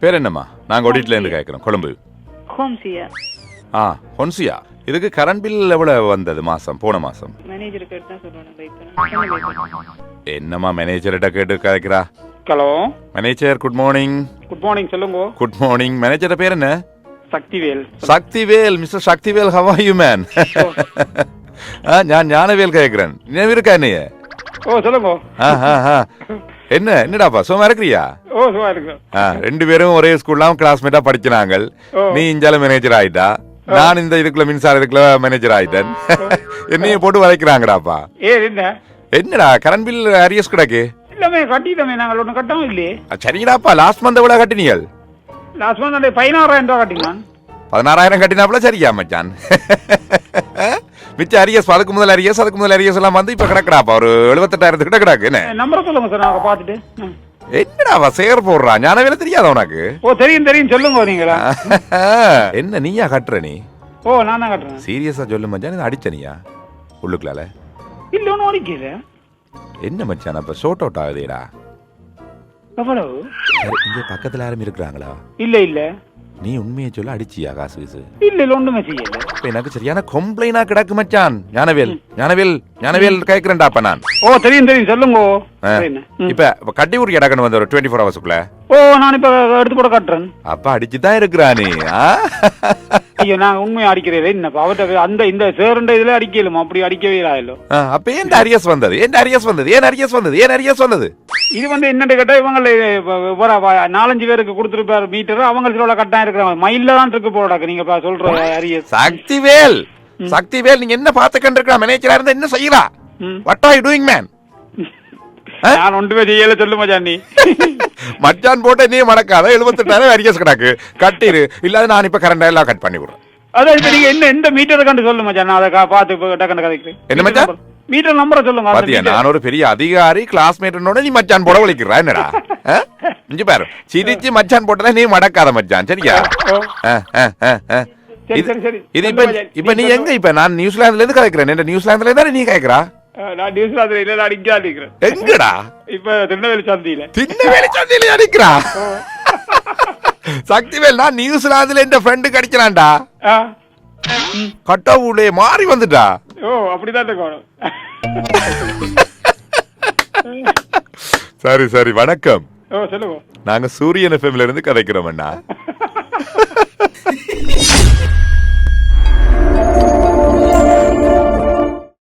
பேர் என்னம்மா? நாங்கள் ஒடிட்டிலேருந்து கேட்குறோம், கொழும்பு. ஹோம்சியா. ஹொன்சியா. இதுக்கு கரண்ட் பில் எவ்வளவு வந்தது மாசம், போன மாசம்? மேனேஜர் கேட்டு தான் சொல்றேன். என்னம்மா மேனேஜர்கிட்ட கேட்டு கேட்கிறா? Hello manager, good morning. Good morning, சொல்லுங்க. Good morning. மேனேஜர் பேர் என்ன? Sakthivel. Sakthivel, mister Sakthivel, how are you man? நான் ஞானவேல் கேட்கிறேன். நினைவு இருக்கா என்னைய? ஓ சொல்லுங்க. என்னடாப்பா சும்மா இருக்கிறியா? ஓ சும்மா இருக்கு. ரெண்டு பேரும் ஒரே ஸ்கூல்ல கிளாஸ்மேட்டா படிச்சினாங்க. நீ இஞ்சால மேனேஜர் ஆயிட்டா, நான் இந்த இதுக்குள்ள மின்சார இதுக்குள்ள மேனேஜர் ஆயிட்டேன். என்னைய போட்டு வளைக்கிறாங்கடாப்பா. என்னடா கரண்ட் பில் அரியஸ் கிடக்கு? இல்லமே கட்டிட்டோமே, நாங்கள் ஒன்றும் கட்டவும் இல்லையே. சரிங்கடாப்பா, லாஸ்ட் மந்த் எவ்வளவு கட்டினீங்க? லாஸ்ட் மந்த் 16,000 ரூபா கட்டினான். 16,000 கட்டினாப்புல சரியா மச்சான்? மிச்ச அரியஸ், அதுக்கு முதல் அரியஸ் எல்லாம் வந்து இப்ப கிடக்குறாப்பா ஒரு 78,000 கிட்ட கிடக்கு. என்ன நம்பரை சொல்லுங்க சார், நாங்கள் பார்த்துட்டு. என்னடா சேர் போடுறா? ஞானவேல தெரியாத உனக்கு? ஓ தெரியும் சொல்லுங்க நீங்களா. என்ன நீயா கட்டுற நீ? ஓ நான் தான் கட்டுறேன். சீரியஸா சொல்லு மச்சான், அடிச்சனியா உள்ளுக்குள்ளால? இல்ல ஒன்றும் அடிக்கல. என்ன மச்சான் அப்ப ஷோட் அவுட் ஆகுதேடா? எவ்வளவு? இங்க பக்கத்துல யாரும் இருக்கிறாங்களா? இல்ல. நீ உண்மையை சொல்ல, அடிச்சியா காசு? இல்ல ஒண்ணுமே செய்யல. எனக்கு சரியான கம்ப்ளைண்டா கிடக்கு மச்சான். ஞானவேல் கேக்குறேன்டா அப்ப நான். ஓ தெரியும் சொல்லுங்க. இப்ப கட்டி ஊர் கிடக்கணும் வந்து ஒரு 24 ஹவர்ஸ்க்குள்ள. ஓ நான் இப்ப எடுத்து போட கட்டுறேன். அப்ப அடிச்சுதான் இருக்கிறானே. ஐயோ நான் உண்மையா அடிக்கிறேன். என்னப்பா அவர்கிட்ட அந்த இந்த சேருண்ட இதுல அடிக்கலுமா? அப்படி அடிக்கவே ஆயிலோ. அப்ப ஏன் அரியஸ் வந்தது? இது வந்து என்ன கேட்டா, இவங்க 4-5 பேருக்கு கொடுத்துருப்பாரு மீட்டர். அவங்க சில கட்டாயம் இருக்கிறாங்க. மயில தான் இருக்கு போடாக்கு நீங்க சொல்ற அரியஸ். சக்திவேல் நீங்க என்ன பார்த்து கண்டிருக்கா? மேனேஜரா இருந்தா என்ன செய்யறா? What are you doing man? நான் ஒன்றுமே செய்யல. சொல்லு மச்சான். நீ மச்சான் போட்ட நீ மடக்காத 78,000 அரியஸ் கிடக்கு, கட்டிரு. இல்லாத நான் இப்ப கரண்ட் எல்லாம் கட் பண்ணி விடுறேன். அதான் இப்ப நீங்க என்ன எந்த மீட்டர் கண்டு சொல்லு மச்சான். நான் அதை பார்த்து டக்குன்னு கதைக்கிறேன். என்ன மச்சான் மீட்டர் நம்பரை சொல்லுங்க. பாத்தியா, நான் ஒரு பெரிய அதிகாரி, கிளாஸ்மேட்டோட நீ மச்சான் போட வலிக்கிறா? என்னடா இங்க பாரு, சிரிச்சு மச்சான் போட்டதா நீ மடக்காத மச்சான், சரியா? இது இப்ப நீ எங்க? இப்ப நான் நியூசிலாந்துல இருந்து கதைக்கிறேன். நியூசிலாந்துல இருந்தா நீ கேக்குறா? நான் நியூசிலாந்துல இல்ல, நான் இங்க அடிக்கிறேன். எங்கடா? இப்ப திருநெல்வேலி சந்தியில அடிக்கிறா. சக்திவேல், நான் நியூசிலாந்துல இந்த ஃப்ரெண்டு கடிக்கிறான்டா. கட்டவுளே மாறி வந்துட்டா. ஓ அப்படிதான் இருக்கணும். சரி வணக்கம். ஓ சொல்லுங்க. நாங்க சூரியன் எஃப்எம்ல இருந்து கதைக்கிறோம் அண்ணா.